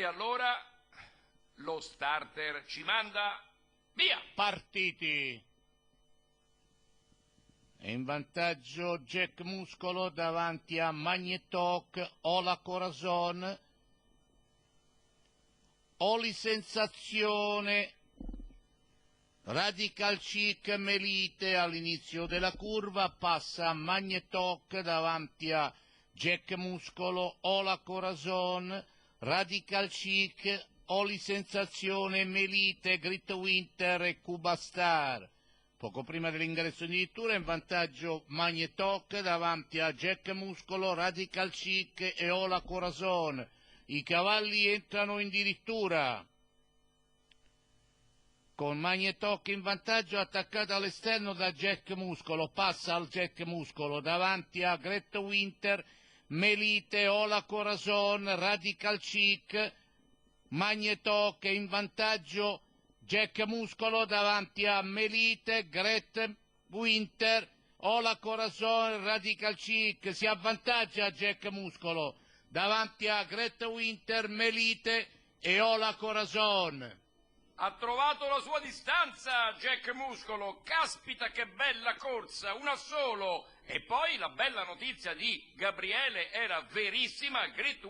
E allora lo starter ci manda via. Partiti. È in vantaggio Jack Muscolo davanti a Magnetok, Ola Corazon, Oli Sensazione, Radical Chic, Melite all'inizio della curva, passa Magnetok davanti a Jack Muscolo, Ola Corazon, Radical Chic, Oli Sensazione, Melite, Grit Winter e Cuba Star. Poco prima dell'ingresso in dirittura in vantaggio Magnetok davanti a Jack Muscolo, Radical Chic e Ola Corazon. I cavalli entrano in dirittura con Magnetok in vantaggio, attaccato all'esterno da Jack Muscolo, passa al Jack Muscolo davanti a Gret Winter, Melite, Ola Corazon, Radical Chic, Magnetok in vantaggio, Jack Muscolo davanti a Melite, Gret Winter, Ola Corazon, Radical Chic, si avvantaggia Jack Muscolo davanti a Gret Winter, Melite e Ola Corazon. Ha trovato la sua distanza Jack Muscolo, caspita che bella corsa, una solo. E poi la bella notizia di Gabriele era verissima, Grit Winter